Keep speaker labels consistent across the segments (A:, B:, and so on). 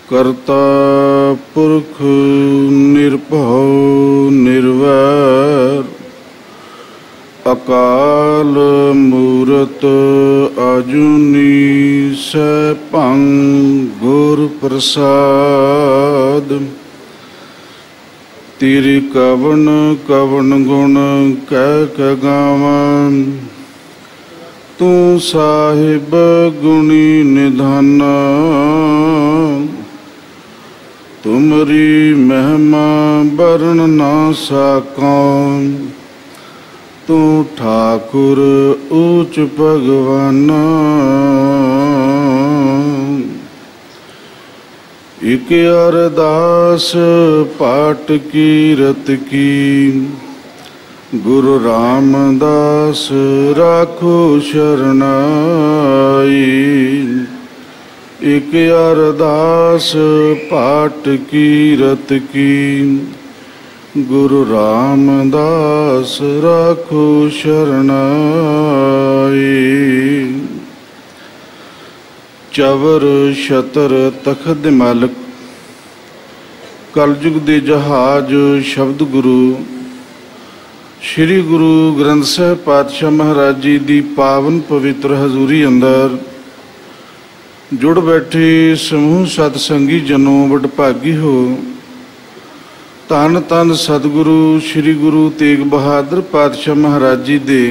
A: करता पुरख निर्भव निर्वैर अकाल मूरत आजुनी सैभं गुर प्रसाद। तेरे कवन कवन गुण कह गावां तू साहिब गुणी निधाना। तुमरी महिमा बरन ना साकां तू ठाकुर ऊच भगवाना। इक अरदास पाठ कीरत की गुरु रामदास राखो शरणाई। इक अरदास पाठ कीरत की गुरु रामदास राखो शरणाई। चवर छतर तखत दे मालक कलयुग दे जहाज शब्द गुरु श्री गुरु ग्रंथ साहिब पातशाह महाराज जी की पावन पवित्र हजूरी अंदर जुड़ बैठे समूह सतसंगी जनों वडभागी हो। धन धन सतगुरु श्री गुरु तेग बहादुर पातशाह महाराज जी दे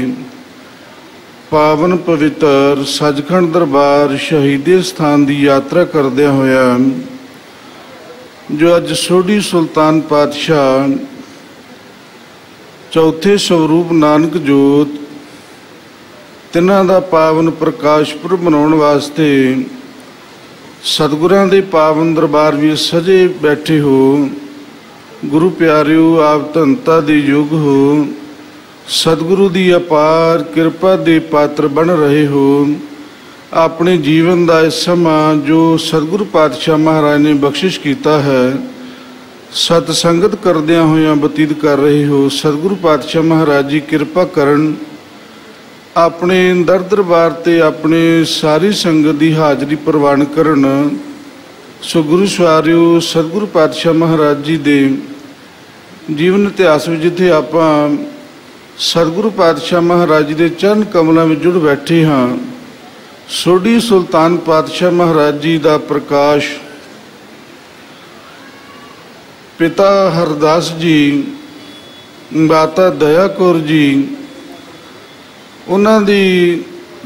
A: पावन पवित्र सचखंड दरबार शहीदी स्थान की यात्रा करदे होया जो अज सोढ़ी सुल्तान पातशाह चौथे स्वरूप नानक जोत तिन्हां दा पावन प्रकाश पुरब मनाउण वास्ते सतगुरां दे पावन दरबार भी सजे बैठे हो। गुरु प्यारिओ आप धनता दे युग हो। सतगुरु की अपार कृपा दे पात्र बन रहे हो। अपने जीवन का समा जो सतगुरु पातशाह महाराज ने बख्शिश किया है सतसंगत करदियां होया बतीत कर रहे हो। सतगुरु पातशाह महाराज जी कृपा करन अपने दर दरबार ते अपने सारी संगत की हाजरी प्रवान करन। सो गुरु सवारिओ सतगुरु पातशाह महाराज जी दे जीवन इतिहास में जिथे आपां सतगुरु पातशाह महाराज जी के चरण कमलों में जुड़ बैठे हाँ। सोढ़ी सुल्तान पातशाह महाराज जी का प्रकाश पिता हरदास जी माता दया कौर जी उन्हां दी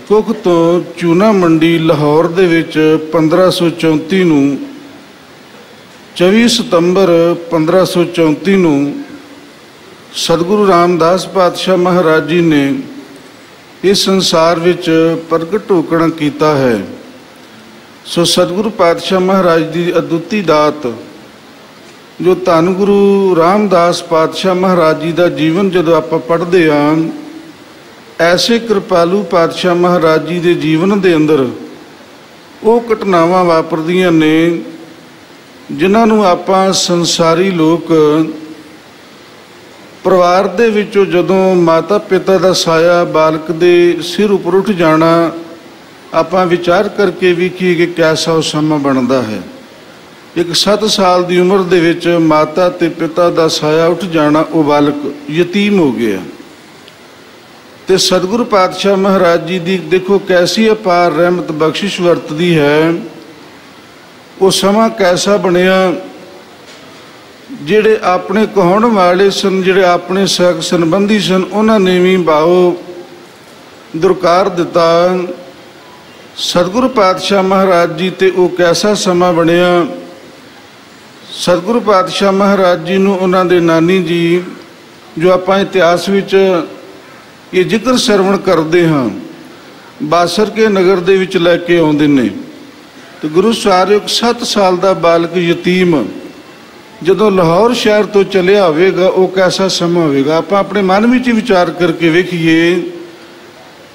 A: कुख तो चूना मंडी लाहौर दे विच 1534 नूं 24 सितंबर 1534 नूं सतगुरु रामदास पातशाह महाराज जी ने इस संसार विच प्रगट होकड़ा कीता है। सो सतगुरु पातशाह महाराज की अदुੱਤੀ दात जो धन गुरु रामदास पातशाह महाराज जी का जीवन जदों आपां पढ़दे हां ऐसे कृपालू पातशाह महाराज जी के जीवन के अंदर वो घटनावां वापरदियां ने जिन्हां नूं आपां संसारी लोक परिवार दे विचों जदों माता पिता का साया बालक दे सिर उपर उठ जाना आपां विचार करके वेखीए कि कैसा वो समा बनता है। एक 7 साल की उम्र दे विच माता ते पिता का साया उठ जाना वो बालक यतीम हो गया। ते सतगुरु पातशाह महाराज जी की देखो कैसी अपार रहमत बख्शिश वरतदी है। वो समा कैसा बनिया जिहड़े अपने कहाउण वाले सन जिहड़े अपने सग संबंधी सन उन्होंने भी भाव दुरकार दिता। सतगुरु पातशाह महाराज जी ते वो कैसा समा बनिया। सतगुरु पातशाह महाराज जी नूं उन्हां दे नानी जी जो आपां इतिहास विच ये जिक्र सरवण करते हाँ बासर के नगर दे विच लैके आउंदे ने। तो गुरु साहिब 7 साल का बालक यतीम जदों लाहौर शहर तो चलिया होवेगा वो कैसा समा होवेगा। आप अपने मन में विचार करके वेखिए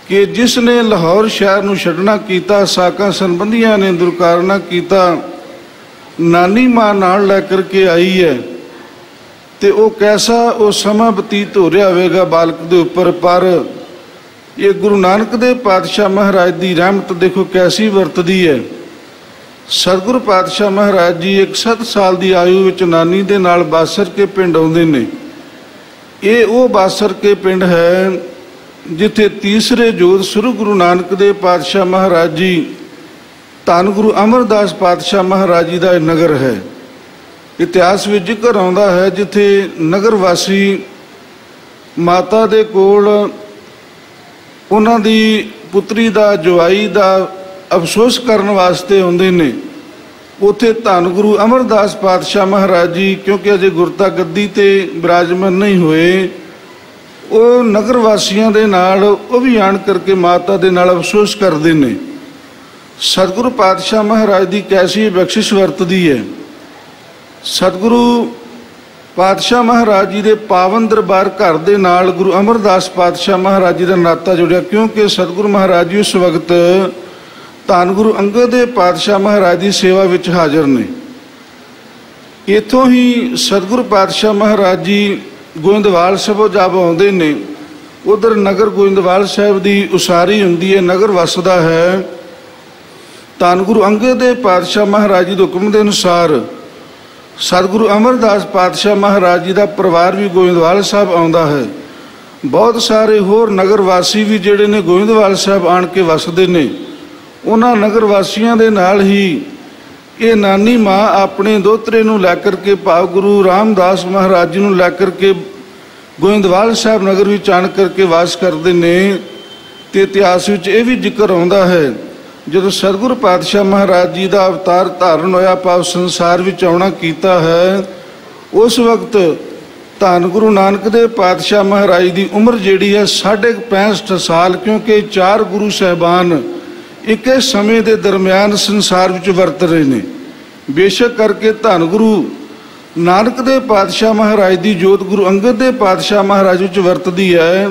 A: कि जिसने लाहौर शहर नूं छड्डना कीता साका संबंधियां ने दुरकारना कीता नानी मां नाल लै करके आई है तो वो कैसा वो समा बतीत हो रहा होवेगा बालक दे उपर। पर ये गुरु नानक देव पातशाह महाराज की रहमत देखो कैसी वरतदी है। सतगुरु पातशाह महाराज जी 61 साल की आयु विच नानी दे नाल बासर के पिंड आउंदे ने। ये वो बासर के पिंड है जिथे तीसरे जोत श्री गुरु नानक देव पातशाह महाराज जी धन गुरु अमरदास पातशाह महाराज जी का नगर है। इतिहास में जिक्र आउंदा है जिथे नगर वासी माता दे कोल उन्हां दी पुत्री दा जवाई दा अफसोस करने वास्ते आउंदे ने। उत्थे धन गुरु अमरदास पातशाह महाराज जी क्योंकि अजे गुरता गद्दी ते विराजमान नहीं होए, वो नगर वासियों दे नाल वो भी आण करके माता दे नाल अफसोस करते ने। सतगुरु पातशाह महाराज की कैसी बख्शिश वरतदी है। सतगुरु पातशाह महाराज जी के पावन दरबार घर के नाल गुरु अमरदास पातशाह महाराज जी का नाता जुड़िया, क्योंकि सतगुरु महाराज जी उस वक्त धन गुरु अंगद देव पातशाह महाराज की सेवा विच हाजिर ने। इत्थों ही सतगुरु पातशाह महाराज जी गोइंदवाल साहिब जब आउंदे ने, उधर नगर गोइंदवाल साहिब की उसारी हुंदी है, नगर वसदा है। धन गुरु अंगद देव पातशाह महाराज जी के हुक्म के अनुसार सतगुरु अमरदास पातशाह महाराज जी का परिवार भी गोइंदवाल साहब आउंदा है। बहुत सारे होर नगर वासी भी जिहड़े ने गोइंदवाल साहब आण के वसदे ने। उन्हां नगर वासियों के नाल ही ये नानी माँ अपने दोहतरे नूं लैकर के भाव गुरु रामदास महाराज जी नूं लैकर के गोइंदवाल साहब नगर विच आण करके वास करते ने। ते इतिहास विच ये भी जिक्र आउंदा है जदों सतगुरु पातशाह महाराज जी का अवतार धारण होया, पाव संसार विच आउणा कीता है, उस वक्त धन गुरु नानक देव पातशाह महाराज की उम्र जिहड़ी है 65.5 साल, क्योंकि 4 गुरु साहिबान एक समय के दरम्यान संसार विच वरत रहे ने। बेशक करके धन गुरु नानक देव पातशाह महाराज की जोत गुरु अंगद देव पातशाह महाराज विच वरतदी है।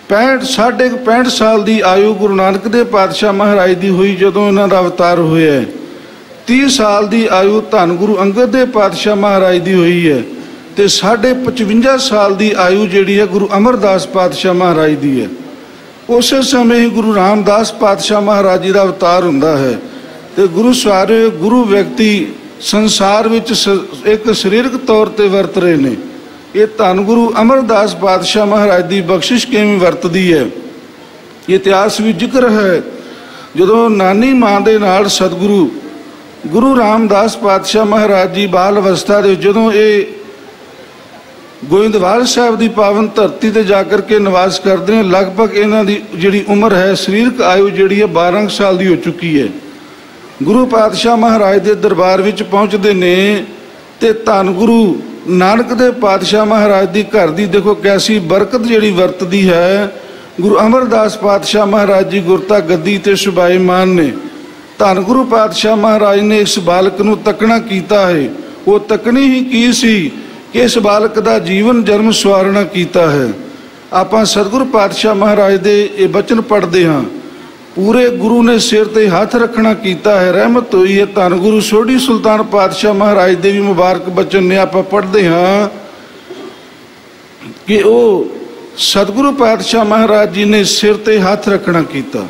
A: 65 साल की आयु गुरु नानक देव पातशाह महाराज की हुई जदों इन्हां दा अवतार होया है। 30 साल की आयु धन गुरु अंगद देव पातशाह महाराज की हुई है, तो 55 साल की आयु जिहड़ी है गुरु अमरदास पातशाह महाराज की है। उस समय ही गुरु रामदास पातशाह महाराज जी का अवतार हुंदा है। तो गुरु सारे गुरु व्यक्ति संसार विच एक शरीरक तौर पर वरत रहे ने। ये धन गुरु अमरदास पातशाह महाराज की बख्शिश किवें वरतदी है। इतिहास भी जिक्र है जदों नानी माँ के नाल सतगुरु गुरु रामदास पातशाह महाराज जी बाल अवस्था दे जदों ये गोइंदवाल साहब की पावन धरती ते जाकर के निवास करते हैं, लगभग इन्हां दी जिहड़ी उम्र है शरीरक आयु जिहड़ी है 12 साल की हो चुकी है। गुरु पातशाह महाराज के दरबार विच पहुँचते ने ते धन गुरु नानक देव पातशाह महाराज की घर की देखो कैसी बरकत जिहड़ी वरतदी है। गुरु अमरदास पातशाह महाराज जी गुरता गद्दी ते सुभाईमान ने। धन गुरु पातशाह महाराज ने इस बालक नूं तकना कीता है। वो तकनी ही की सी कि इस बालक का जीवन जन्म सवारना कीता है। आपां सतगुरु पातशाह महाराज दे ये बचन पढ़ते हाँ, पूरे गुरु ने सिर ते हाथ रखना कीता है, रहमत हुई है। धन गुरु सोढ़ी सुल्तान पातशाह महाराज दे भी मुबारक बचन ने आप पढ़ते हाँ कि वो सतगुरु पातशाह महाराज जी ने सिर ते हाथ रखना कीता।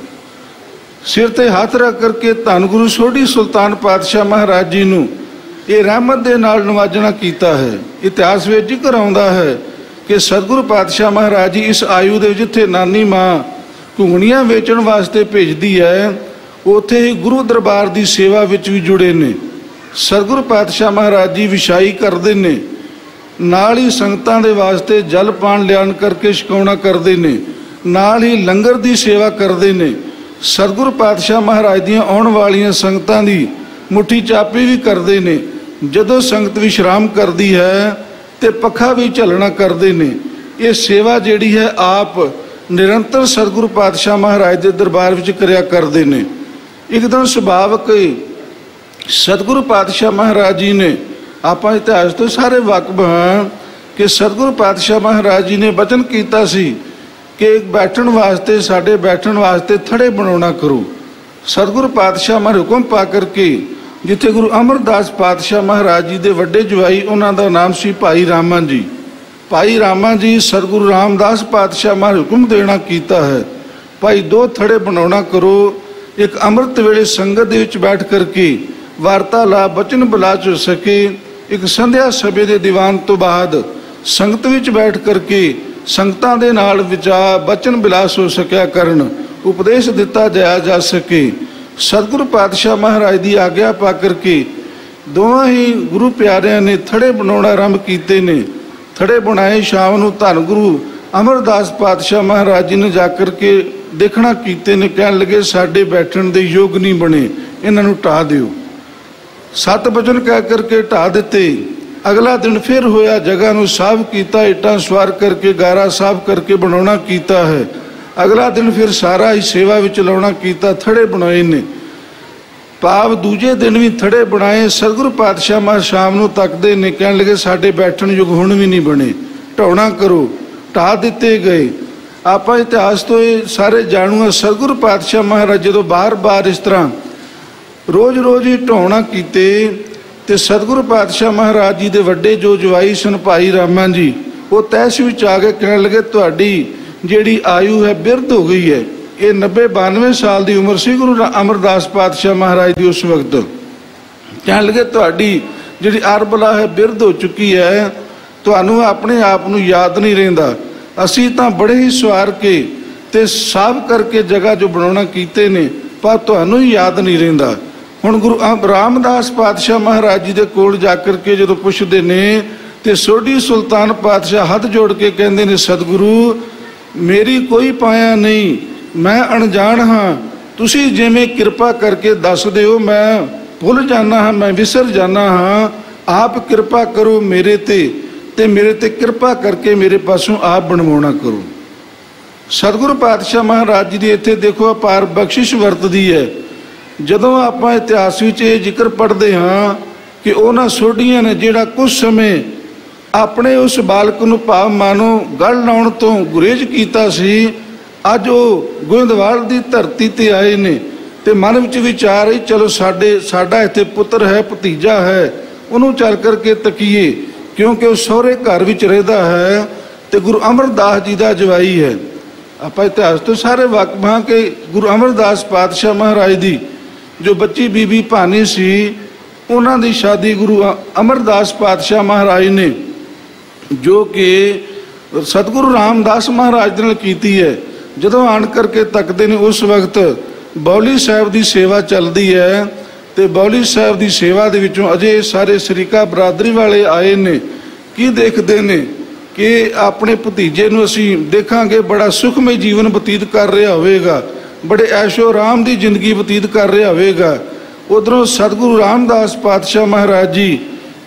A: सिर ते हाथ रख करके धन गुरु सोढ़ी सुल्तान पातशाह महाराज जी नूं ये रहमत दे नाल नवाजना कीता है। इतिहास में जिक्र आउंदा है कि सतगुरु पातशाह महाराज जी इस आयु दे जिथे नानी माँ घुंगणियां वेचण वास्ते भेजदी है, उत्थे ही गुरु दरबार की सेवा विच भी जुड़े ने। सतगुरु पातशाह महाराज जी विछाई करते ने, नाल ही संगतां दे वास्ते जल पान लियाण करके छकाउणा करते ने, नाल ही लंगर की सेवा करते ने। सतगुरु पातशाह महाराज दीआं आउण वालियां संगतां दी मुट्ठी चापी भी करते ने। जदों संगत विश्राम करती है तो पखा भी झलना करते ने। ये सेवा जिहड़ी है आप निरंतर सतगुरु पातशाह महाराज के दरबार विच करया करते ने। एकदम सुभावक सतगुरु पातशाह महाराज जी ने, आप इतिहास तो सारे वाकफ हाँ कि सतगुरु पातशाह महाराज जी ने वचन कीता सी कि बैठण वास्ते साडे बैठण वास्ते थड़े बनाउणा करो। सतगुरु पातशाह महाराज हुक्म पा करके जिथे गुरु अमरदास पातशाह महाराज जी के वड्डे जवाई उन्हां दा नाम सी भाई रामा जी। भाई रामा जी सतगुरु रामदास पातशाह महाराज हुक्म देना कीता है, भाई 2 थड़े बनाउणा करो एक अमृत वेले संगत दे विच बैठ करके वार्तालाप वचन बिलास हो सके। एक संध्या सभे दे दीवान तो बाद संगत विच बैठ करके संगतां दे नाल विचार वचन बिलास हो सकिया करन, उपदेश दिता जाया जा सके। सतगुरु पातशाह महाराज की आग्या पा करके दोवां ही गुरु प्यारिਆਂ ने थड़े बनाउणा आरंभ कीते ने। थड़े बनाए शाम नूं धन गुरु अमरदास पातशाह महाराज जी ने जाकर के देखना कीते ने, कहण लगे साडे बैठण दे योग नहीं बने, इन्हां नूं ढा दिओ। 7 वचन कह करके ढा दिते। अगला दिन फिर होया, जगह नूं साफ कीता, इटां सवार करके गारा साफ करके बनाउणा कीता है। अगला दिन फिर सारा ही सेवा विच लाउणा कीता, थड़े बनाए ने। भाव दूजे दिन भी थड़े बनाए। सतगुरु पातशाह महाराज शाम नूं तकदे ने, कहण लगे साडे बैठण योग हुण भी नहीं बने, ढाउणा करो। ढा दिते गए। आपां इतिहास तो ये सारे जाणूआ, सतगुरु पातशाह महाराज जदों बार बार इस तरह रोज़ रोज़ ही ढाउणा कीते ते सतगुरु पातशाह महाराज जी दे वड्डे जो जवाई सन भाई रामा जी, वो तैस विच आ गए। कहण लगे तुहाडी जिहड़ी आयु है बिरध हो गई है। ये 90-92 साल की उम्र सी गुरु अमरदास पातशाह महाराज की उस वक्त। कहण लगे तुहाडी जिहड़ी अरबला है बिरध हो चुकी है, तुहानूं अपने आप नूं याद नहीं रहिंदा। असीं तां बड़े ही सवार के ते साफ करके जगह जो बनाउणा कीते ने, पर तुहानूं ही याद नहीं रहिंदा। हुण गुरु रामदास पातशाह महाराज जी दे कोल जाकर के जदों पुछदे ने ते सोढी सुल्तान पातशाह हथ जोड़ के कहंदे ने, सतगुरु मेरी कोई पाया नहीं, मैं अणजाण हाँ, तुसीं जिवें किरपा करके दस दिओ, मैं भुल जाना हाँ, मैं विसर जाना हाँ। आप किरपा करो मेरे ते मेरे ते किरपा करके मेरे पासों आप बनवाना करो। सतगुरु पातशाह महाराज जी की इत्थे देखो अपार बख्शिश वरतदी है। जदों आपां इतिहास विच ये जिक्र पढ़ते हाँ कि उन्हां सोढियां ने जिहड़ा कुछ समय अपने उस बालक नूं भाव मानो गल लाउण तो गुरेज कीता सी, अज वो गोइंदवाल की धरती ते आए ने ते मन विच विचार ही चलो साडा इत्थे पुत्र है, भतीजा है, उन्होंने चल करके तकीए, क्योंकि वो सहुरे घर विच रहिंदा है ते गुरु अमरदास जी का जवाई है। आपां इतिहास तो सारे वाकिफ हाँ कि गुरु अमरदास पातशाह महाराज की जो बच्ची बीबी भानी सी, उन्हां दी शादी गुरु अमरदास पातशाह महाराज ने जो कि सतगुरु रामदास महाराज नाल कीती है। जदों आण करके तकते ने उस वक्त बौली साहब की सेवा चलती है तो बौली साहब की सेवा दे विचों अजे सारे शरीका बरादरी वाले आए ने। की देखते ने कि अपने भतीजे नूं असीं देखांगे बड़ा सुखमय जीवन बतीत कर रहा होवेगा, बड़े ऐशो आराम की जिंदगी बतीत कर रहा होवेगा। उधरों सतगुरु रामदास पातशाह महाराज जी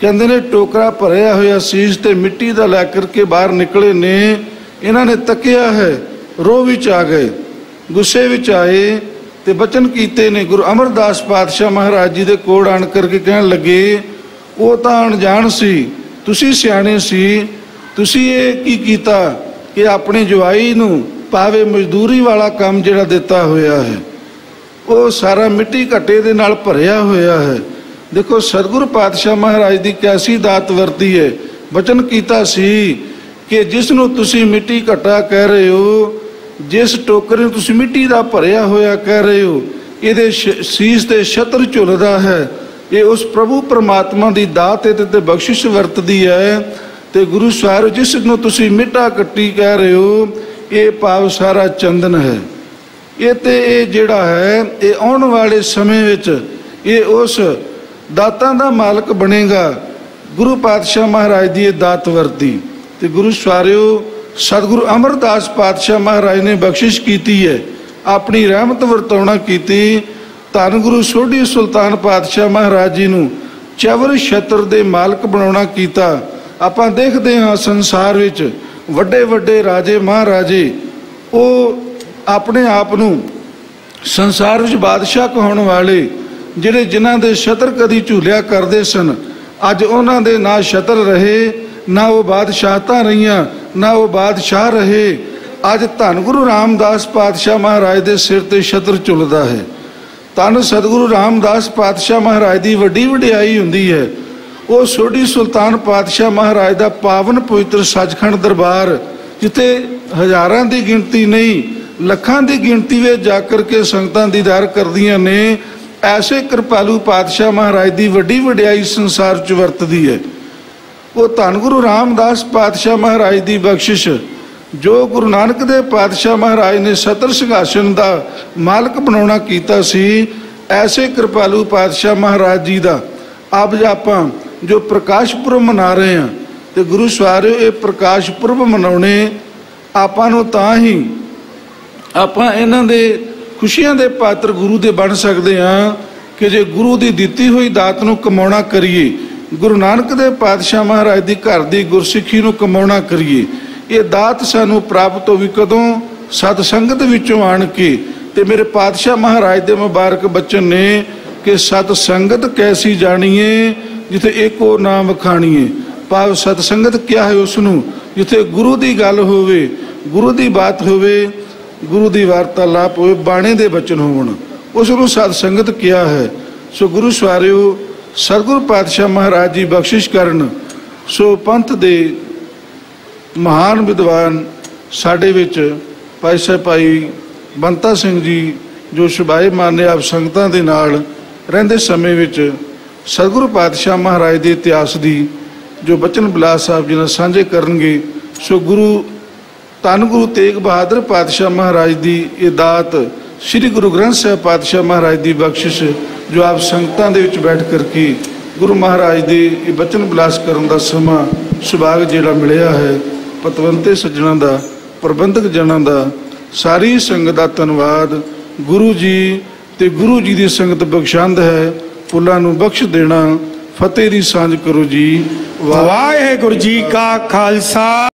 A: कहते ने टोकरा भरिया होया सीस ते मिट्टी का लै करके बाहर निकले ने। इन्हां ने तकिया है, रोह विच आ गए, गुस्से विच आए ते बचन कीते ने। गुरु अमरदास पातशाह महाराज जी दे कोल आण करके कहण लगे, वो तां अणजाण सी, तुसीं सियाणे सी, तुसीं ये की कीता कि अपने जवाई नूं भावे मजदूरी वाला काम जिहड़ा दिता होया है वो सारा मिट्टी घट्टे दे नाल भरिया होया है। देखो सतगुरु पातशाह महाराज की कैसी दात वरती है। वचन कीता सी कि जिसनों तुसीं मिट्टी घट्टा कह रहे हो, जिस टोकरे नूं तुसीं मिट्टी दा भरिया होया कह रहे हो, इहदे सीस ते छत्र झुलदा है। ये उस प्रभु परमात्मा की दात है ते बख्शिश वरतदी है। ते गुरु साहिब जिसनों तुसीं मिट्टा कट्टी कह रहे हो, ये भाव सारा चंदन है। ये ते ये जिहड़ा है ये आउण वाले समय विच ये उस दातां दा मालक बनेगा। गुरु पातशाह महाराज की ये दात वरती ते गुरु सारिओ सतगुरु अमरदास पातशाह महाराज ने बख्शिश की है, अपनी रहमत वरतौना की। धन गुरु सोढी सुल्तान पातशाह महाराज जी नूं चवर छत्र दे मालक बनाउणा कीता। आपां देखते हाँ संसार विच वड्डे वड्डे राजे महाराजे वो अपने आप नूं संसार विच बादशाह कहाउण वाले जिहड़े जिन्हां दे छत्र कदी झूलिया करदे सन, अज उन्हां दे ना छत्र रहे, ना वो बादशाहतां रहियां, ना वो बादशाह रहे। अज धन गुरु रामदास पातशाह महाराज दे सिर ते छत्र झुलदा है। धन सतगुरु रामदास पातशाह महाराज की वड्डी वडियाई हुंदी है। वो सोढी सुल्तान पातशाह महाराज का पावन पवित्र सचखंड दरबार, जिथे हज़ारां की गिनती नहीं ਲੱਖਾਂ ਦੀ ਗਿਣਤੀ ਵਿੱਚ ਜਾ ਕਰਕੇ ਸੰਗਤਾਂ ਦੀਦਾਰ ਕਰਦੀਆਂ ਨੇ। ਐਸੇ ਕਿਰਪਾਲੂ ਪਾਤਸ਼ਾਹ ਮਹਾਰਾਜ ਦੀ ਵੱਡੀ ਵਡਿਆਈ ਸੰਸਾਰ 'ਚ ਵਰਤਦੀ ਹੈ। ਉਹ ਧੰਨ ਗੁਰੂ ਰਾਮਦਾਸ ਪਾਤਸ਼ਾਹ ਮਹਾਰਾਜ ਦੀ ਬਖਸ਼ਿਸ਼, ਜੋ ਗੁਰੂ ਨਾਨਕ ਦੇ ਪਾਤਸ਼ਾਹ ਮਹਾਰਾਜ ਨੇ ਸਤਰ ਸਿੰਘਾਸਨ ਦਾ ਮਾਲਕ ਬਣਾਉਣਾ ਕੀਤਾ ਸੀ, ਐਸੇ ਕਿਰਪਾਲੂ ਪਾਤਸ਼ਾਹ ਮਹਾਰਾਜ ਜੀ ਦਾ ਅੱਜ ਆਪਾਂ ਜੋ ਪ੍ਰਕਾਸ਼ ਪੁਰਬ ਮਨਾ ਰਹੇ ਹਾਂ, ਤੇ ਗੁਰੂ ਸਵਾਰਿਓ ਇਹ ਪ੍ਰਕਾਸ਼ ਪੁਰਬ ਮਨਾਉਣੇ ਆਪਾਂ ਨੂੰ ਤਾਂ ਹੀ ਆਪਾਂ ਇਹਨਾਂ ਦੇ ਖੁਸ਼ੀਆਂ ਦੇ ਪਾਤਰ ਗੁਰੂ ਦੇ ਬਣ ਸਕਦੇ ਹਾਂ ਕਿ ਜੇ ਗੁਰੂ ਦੀ ਦਿੱਤੀ ਹੋਈ ਦਾਤ ਨੂੰ ਕਮਾਉਣਾ ਕਰੀਏ, ਗੁਰੂ ਨਾਨਕ ਦੇ ਪਾਤਸ਼ਾਹ ਮਹਾਰਾਜ ਦੀ ਘਰ ਦੀ ਗੁਰਸਿੱਖੀ ਨੂੰ ਕਮਾਉਣਾ ਕਰੀਏ। ਇਹ ਦਾਤ ਸਾਨੂੰ ਪ੍ਰਾਪਤ ਹੋਈ ਕਦੋਂ? ਸਤ ਸੰਗਤ ਵਿੱਚੋਂ ਆਣ ਕੇ। ਤੇ ਮੇਰੇ ਪਾਤਸ਼ਾਹ ਮਹਾਰਾਜ ਦੇ ਮੁਬਾਰਕ ਬਚਨ ਨੇ ਕਿ ਸਤ ਸੰਗਤ ਕੈਸੀ ਜਾਣੀਏ ਜਿੱਥੇ ਏਕੋ ਨਾਮ ਵਖਾਣੀਏ। ਭਾਵ ਸਤ ਸੰਗਤ ਕਿਆ ਹੈ? ਉਸ ਨੂੰ ਜਿੱਥੇ ਗੁਰੂ ਦੀ ਗੱਲ ਹੋਵੇ, ਗੁਰੂ ਦੀ ਬਾਤ ਹੋਵੇ, ਗੁਰੂ ਦੀ ਵਾਰਤਾਲਾਪ ਹੋਵੇ, ਬਾਣੇ ਦੇ ਬਚਨ ਹੋਣ, ਉਸ ਨੂੰ ਸਤ ਸੰਗਤ ਕਿਹਾ ਹੈ। ਸੋ ਗੁਰੂ ਸਵਾਰਿਓ ਸਤਿਗੁਰੂ ਪਾਤਸ਼ਾਹ ਮਹਾਰਾਜ ਜੀ ਬਖਸ਼ਿਸ਼ ਕਰਨ। ਸੋ ਪੰਥ ਦੇ ਮਹਾਨ ਵਿਦਵਾਨ ਸਾਡੇ ਵਿੱਚ ਭਾਈ ਸਾਹਿਬ ਭਾਈ ਬੰਤਾ ਸਿੰਘ ਜੀ, ਜੋ ਸੁਭਾਏ ਮਾਨੇ ਆਪ ਸੰਗਤਾਂ ਦੇ ਨਾਲ ਰਹਿੰਦੇ ਸਮੇਂ ਵਿੱਚ ਸਤਿਗੁਰੂ ਪਾਤਸ਼ਾਹ ਮਹਾਰਾਜ ਦੇ ਇਤਿਹਾਸ ਦੀ ਜੋ ਬਚਨ ਬਿਲਾਸ ਸਾਹਿਬ ਜੀ ਨਾਲ ਸਾਂਝੇ ਕਰਨਗੇ। ਸੋ ਗੁਰੂ ਧੰਨ ਗੁਰੂ ਤੇਗ ਬਹਾਦਰ ਪਾਤਸ਼ਾਹ ਮਹਾਰਾਜ ਦੀ ਇਹ ਦਾਤ, ਸ੍ਰੀ ਗੁਰੂ ਗ੍ਰੰਥ ਸਾਹਿਬ ਪਾਤਸ਼ਾਹ ਮਹਾਰਾਜ ਦੀ ਬਖਸ਼ਿਸ਼, ਜੋ ਆਪ ਸੰਗਤਾਂ ਦੇ ਵਿੱਚ ਬੈਠ ਕਰਕੇ ਗੁਰੂ ਮਹਾਰਾਜ ਦੇ ਇਹ ਬਚਨ ਬਿਲਾਸ ਕਰਨ ਦਾ ਸਮਾਂ ਸੁਭਾਗ ਜਿਹੜਾ ਮਿਲਿਆ ਹੈ, ਪਤਵੰਤੇ ਸੱਜਣਾਂ ਦਾ, ਪ੍ਰਬੰਧਕ ਜਨਾਂ ਦਾ, ਸਾਰੀ ਸੰਗਤ ਦਾ ਧੰਨਵਾਦ। ਗੁਰੂ ਜੀ ਤੇ ਗੁਰੂ ਜੀ ਦੀ ਸੰਗਤ ਬਖਸ਼ੰਦ ਹੈ, ਫੁੱਲਾਂ ਨੂੰ ਬਖਸ਼ ਦੇਣਾ। ਫਤਿਹ ਦੀ ਸਾਂਝ ਕਰੋ ਜੀ।
B: ਵਾਹਿਗੁਰੂ ਜੀ ਕਾ ਖਾਲਸਾ।